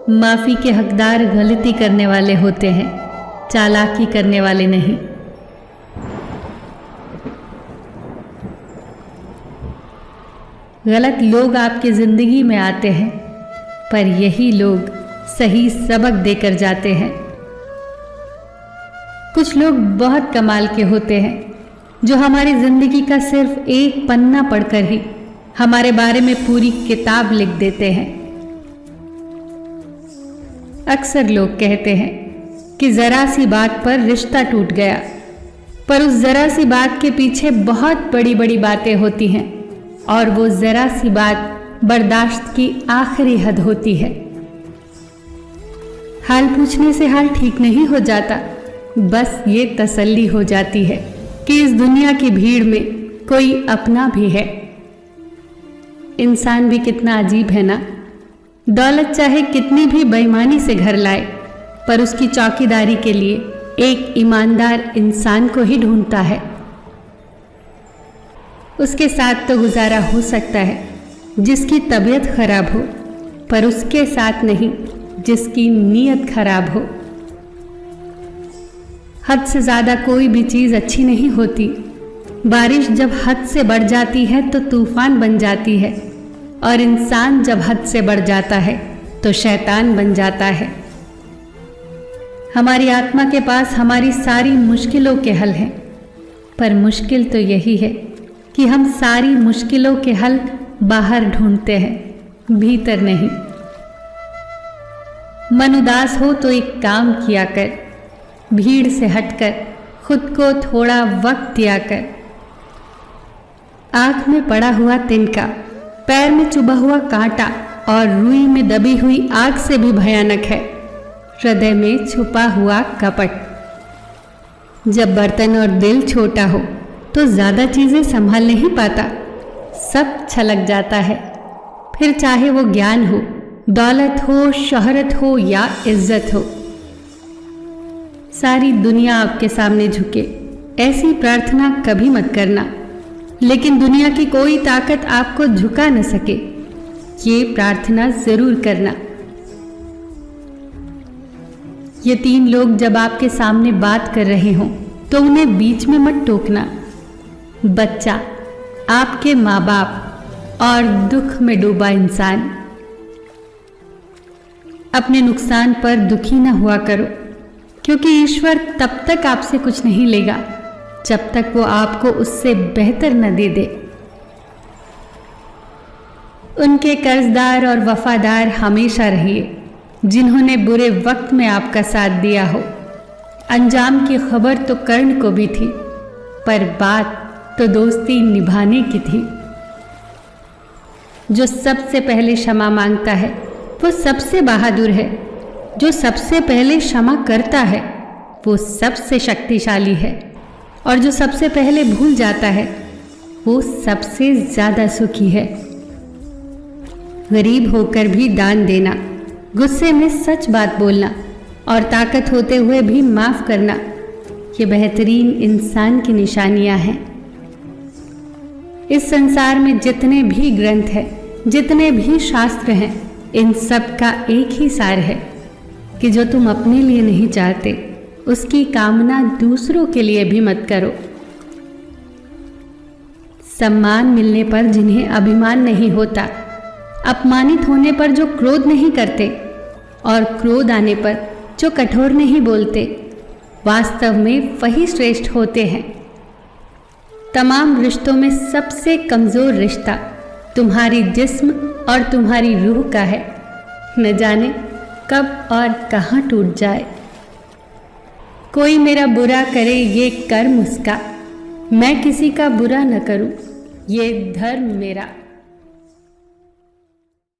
माफ़ी के हकदार गलती करने वाले होते हैं, चालाकी करने वाले नहीं। गलत लोग आपकी ज़िंदगी में आते हैं, पर यही लोग सही सबक देकर जाते हैं। कुछ लोग बहुत कमाल के होते हैं, जो हमारी ज़िंदगी का सिर्फ एक पन्ना पढ़कर ही हमारे बारे में पूरी किताब लिख देते हैं। अक्सर लोग कहते हैं कि ज़रा सी बात पर रिश्ता टूट गया, पर उस ज़रा सी बात के पीछे बहुत बड़ी बड़ी बातें होती हैं और वो ज़रा सी बात बर्दाश्त की आखिरी हद होती है। हाल पूछने से हाल ठीक नहीं हो जाता, बस ये तसल्ली हो जाती है कि इस दुनिया की भीड़ में कोई अपना भी है। इंसान भी कितना अजीब है ना। दौलत चाहे कितनी भी बेईमानी से घर लाए, पर उसकी चौकीदारी के लिए एक ईमानदार इंसान को ही ढूंढता है। उसके साथ तो गुजारा हो सकता है जिसकी तबीयत खराब हो, पर उसके साथ नहीं जिसकी नीयत खराब हो। हद से ज़्यादा कोई भी चीज़ अच्छी नहीं होती। बारिश जब हद से बढ़ जाती है तो तूफान बन जाती है, और इंसान जब हद से बढ़ जाता है तो शैतान बन जाता है। हमारी आत्मा के पास हमारी सारी मुश्किलों के हल हैं, पर मुश्किल तो यही है कि हम सारी मुश्किलों के हल बाहर ढूंढते हैं, भीतर नहीं। मन उदास हो तो एक काम किया कर, भीड़ से हटकर खुद को थोड़ा वक्त दिया कर। आँख में पड़ा हुआ तिनका, पैर में चुभा हुआ कांटा और रुई में दबी हुई आग से भी भयानक है हृदय में छुपा हुआ कपट। जब बर्तन और दिल छोटा हो तो ज़्यादा चीज़ें संभाल नहीं पाता, सब छलक जाता है। फिर चाहे वो ज्ञान हो, दौलत हो, शोहरत हो या इज्जत हो। सारी दुनिया आपके सामने झुके, ऐसी प्रार्थना कभी मत करना। लेकिन दुनिया की कोई ताकत आपको झुका न सके, ये प्रार्थना जरूर करना। ये 3 लोग जब आपके सामने बात कर रहे हों तो उन्हें बीच में मत टोकना। बच्चा, आपके माँ बाप और दुख में डूबा इंसान। अपने नुकसान पर दुखी न हुआ करो, क्योंकि ईश्वर तब तक आपसे कुछ नहीं लेगा जब तक वो आपको उससे बेहतर न दे दे। उनके कर्जदार और वफादार हमेशा रहिए जिन्होंने बुरे वक्त में आपका साथ दिया हो। अंजाम की खबर तो कर्ण को भी थी, पर बात तो दोस्ती निभाने की थी। जो सबसे पहले क्षमा मांगता है वो सबसे बहादुर है। जो सबसे पहले क्षमा करता है वो सबसे शक्तिशाली है, और जो सबसे पहले भूल जाता है वो सबसे ज़्यादा सुखी है। गरीब होकर भी दान देना, गुस्से में सच बात बोलना और ताकत होते हुए भी माफ़ करना, ये बेहतरीन इंसान की निशानियां हैं। इस संसार में जितने भी ग्रंथ हैं, जितने भी शास्त्र हैं, इन सब का एक ही सार है कि जो तुम अपने लिए नहीं चाहते उसकी कामना दूसरों के लिए भी मत करो। सम्मान मिलने पर जिन्हें अभिमान नहीं होता, अपमानित होने पर जो क्रोध नहीं करते और क्रोध आने पर जो कठोर नहीं बोलते, वास्तव में वही श्रेष्ठ होते हैं। तमाम रिश्तों में सबसे कमज़ोर रिश्ता तुम्हारी जिस्म और तुम्हारी रूह का है। न जाने कब और कहाँ टूट जाए। कोई मेरा बुरा करे ये कर्म उसका, मैं किसी का बुरा न करूं, ये धर्म मेरा।